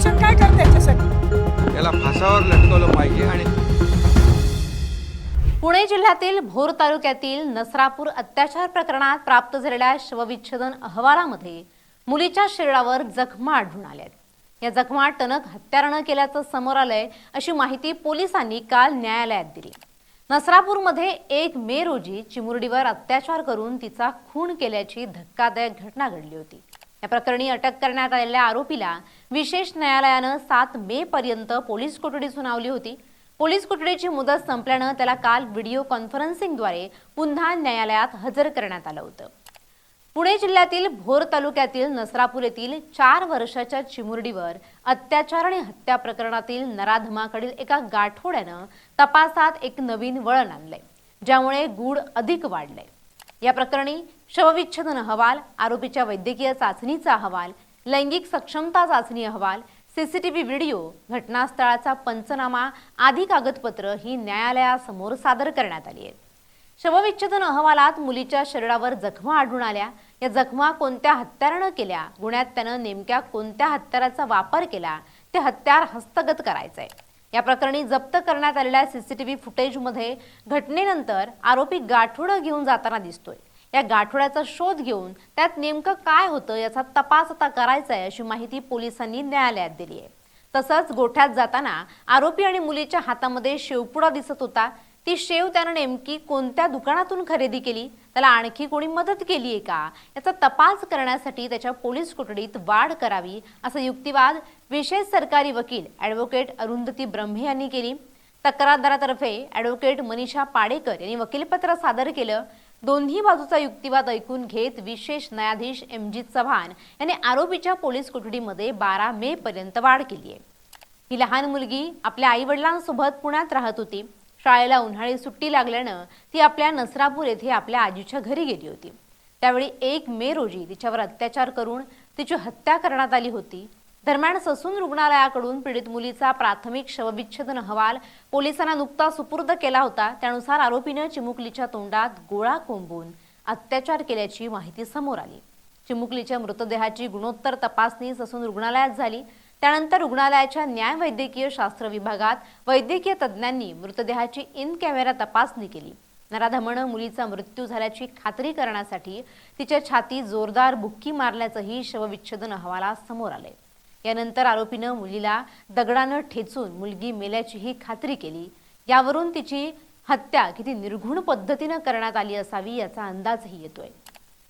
प्रशासन काय करते याच्यासाठी? त्याला फासावर लटकवलं पाहिजे। आणि पुणे जिल्ह्यातील भोर तालुक्यातील नसरापूर अत्याचार प्रकरणात प्राप्त झालेल्या शवविच्छेदन अहवालामध्ये मुलीच्या शरीरावर जखमा आढळून आल्या आहेत। या जखमा टणक हत्यारानं केल्याचं समोर आलंय अशी माहिती पोलिसांनी काल न्यायालयात दिली। नसरापूरमध्ये 1 मे रोजी चिमुरडीवर अत्याचार करून तिचा खून केल्याची धक्कादायक घटना घडली होती। या प्रकरणी अटक करण्यात आलेल्या आरोपीला विशेष न्यायालयानं 7 मे पर्यंत पोलीस कोठडी सुनावली होती। पोलीस कोठडीची मुदत संपल्यानं त्याला काल व्हिडिओ कॉन्फरन्सिंगद्वारे पुन्हा न्यायालयात हजर करण्यात आलं होतं। पुणे जिल्ह्यातील भोर तालुक्यातील नसरापूर येथील 4 वर्षाच्या चिमुरडीवर अत्याचार आणि हत्या प्रकरणातील नराधमाकडील एका गाठोड्यानं तपासात एक नवीन वळण आणलंय, ज्यामुळे गूढ अधिक वाढलंय। या प्रकरणी शवविच्छेदन अहवाल, आरोपीच्या वैद्यकीय चाचणीचा अहवाल, लैंगिक सक्षमता चाचणी अहवाल, सीसीटीव्ही व्हिडिओ, घटनास्थळाचा पंचनामा आदी कागदपत्र ही न्यायालयासमोर सादर करण्यात आली आहेत। शवविच्छेदन अहवालात मुलीच्या शरीरावर जखमा आढळून आल्या। या जखमा कोणत्या हत्यारानं केल्या, गुन्ह्यात त्यानं नेमक्या कोणत्या हत्याराचा वापर केला, ते हत्यार हस्तगत करायचंय। या प्रकरणी जप्त करण्यात आलेल्या सीसीटीव्ही फुटेजमध्ये घटनेनंतर आरोपी गाठोडं घेऊन जाताना दिसतोय। या गाठोड्याचा शोध घेऊन त्यात नेमकं काय होतं याचा तपास आता करायचा आहे अशी माहिती पोलिसांनी न्यायालयात दिली आहे। तसंच गोठ्यात जाताना आरोपी आणि मुलीच्या हातामध्ये शेवपुडा दिसत होता। ती शेव त्यानं नेमकी कोणत्या दुकानातून खरेदी केली, त्याला आणखी कोणी मदत केली आहे का, याचा तपास करण्यासाठी त्याच्या पोलीस कोठडीत वाढ करावी असा युक्तिवाद विशेष सरकारी वकील ॲडव्होकेट अरुंधती ब्रह्मे यांनी केली। तक्रारदारातर्फे ॲडव्होकेट मनीषा पाडेकर यांनी वकीलपत्र सादर केलं। दोन्ही बाजूचा युक्तिवाद ऐकून घेत विशेष न्यायाधीश MG चव्हाण यांनी आरोपीच्या पोलीस कोठडीमध्ये 12 मे पर्यंत वाढ केली आहे। ही लहान मुलगी आपल्या आई-वडिलांसोबत पुण्यात राहत होती। शाळेला उन्हाळी सुट्टी लागल्यानं ती आपल्या नसरापूर येथे आपल्या आजीच्या घरी गेली होती। त्यावेळी 1 मे रोजी तिच्यावर अत्याचार करून तिची हत्या करण्यात आली होती। दरम्यान ससून रुग्णालयाकडून पीडित मुलीचा प्राथमिक शवविच्छेदन अहवाल पोलिसांना नुकताच सुपूर्द केला होता। त्यानुसार आरोपीने चिमुकलीच्या तोंडात गोळा कोंबून अत्याचार केल्याची माहिती समोर आली। चिमुकलीच्या मृतदेहाची गुणोत्तर तपासणी ससून रुग्णालयात झाली। त्यानंतर रुग्णालयाच्या न्याय वैद्यकीय शास्त्र विभागात वैद्यकीय तज्ज्ञांनी मृतदेहाची इन कॅमेरा तपासणी केली। नराधमानं मुलीचा मृत्यू झाल्याची खात्री करण्यासाठी तिच्या छातीत जोरदार बुक्की मारल्याचंही शवविच्छेदन अहवालात समोर आलंय। यानंतर आरोपीनं मुलीला दगडानं ठेचून मुलगी मेल्याचीही खात्री केली। यावरून तिची हत्या किती निर्घुण पद्धतीनं करण्यात आली असावी याचा अंदाजही येतोय।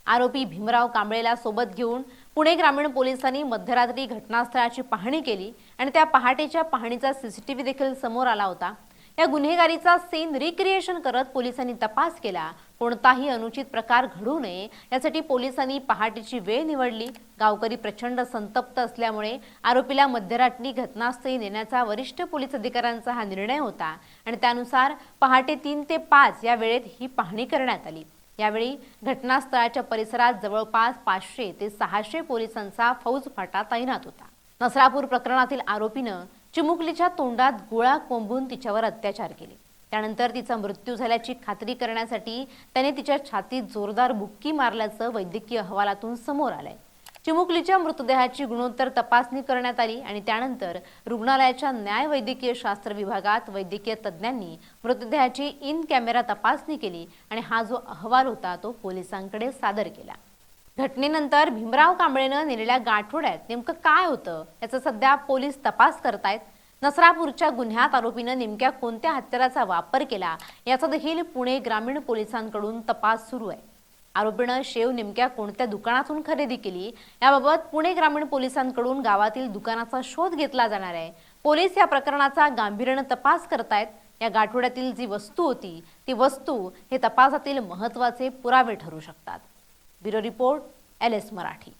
आरोपी भीमराव कांबळेला सोबत घेऊन पुणे ग्रामीण पोलिसांनी मध्यरात्री घटनास्थळाची पाहणी केली आणि त्या पहाटेच्या पाहणीचा सीसीटीव्ही देखील समोर आला होता। या गुन्हेगारीचा सीन रिक्रिएशन करत पोलिसांनी तपास केला। कोणताही अनुचित प्रकार घडू नये यासाठी पोलिसांनी पहाटेची वेळ निवडली। गावकरी प्रचंड संतप्त असल्यामुळे आरोपीला मध्यरात्री घटनास्थळी नेण्याचा वरिष्ठ पोलीस अधिकाऱ्यांचा हा निर्णय होता आणि त्यानुसार पहाटे 3 ते 5 या वेळेत ही पाहणी करण्यात आली। यावेळी घटनास्थळाच्या परिसरात जवळपास 500 ते 600 पोलिसांचा फौजफाटा तैनात होता। नसरापूर प्रकरणातील आरोपीनं चिमुकलीच्या तोंडात गोळा कोंबून तिच्यावर अत्याचार केले। त्यानंतर तिचा मृत्यू झाल्याची खात्री करण्यासाठी त्याने तिच्या छातीत जोरदार बुक्की मारल्याचं वैद्यकीय अहवालातून समोर आलंय। चिमुकलीच्या मृतदेहाची गुणोत्तर तपासणी करण्यात आली आणि त्यानंतर रुग्णालयाच्या न्याय वैद्यकीय शास्त्र विभागात वैद्यकीय तज्ज्ञांनी मृतदेहाची इन कॅमेरा तपासणी केली आणि हा जो अहवाल होता तो पोलिसांकडे सादर केला। घटनेनंतर भीमराव कांबळेनं नेलेल्या गाठोड्यात नेमकं काय होतं याचा सध्या पोलीस तपास करतायत। नसरापूरच्या गुन्ह्यात आरोपीनं नेमक्या कोणत्या हत्याराचा वापर केला याचा देखील पुणे ग्रामीण पोलिसांकडून तपास सुरू आहे। आरोपीनं शेव नेमक्या कोणत्या दुकानातून खरेदी केली याबाबत पुणे ग्रामीण पोलिसांकडून गावातील दुकानाचा शोध घेतला जाणार आहे। पोलीस या प्रकरणाचा गांभीर्यानं तपास करतायत। या गाठोड्यातील जी वस्तू होती ती वस्तू हे तपासातील महत्त्वाचे पुरावे ठरू शकतात। Bureau report LS Marathi.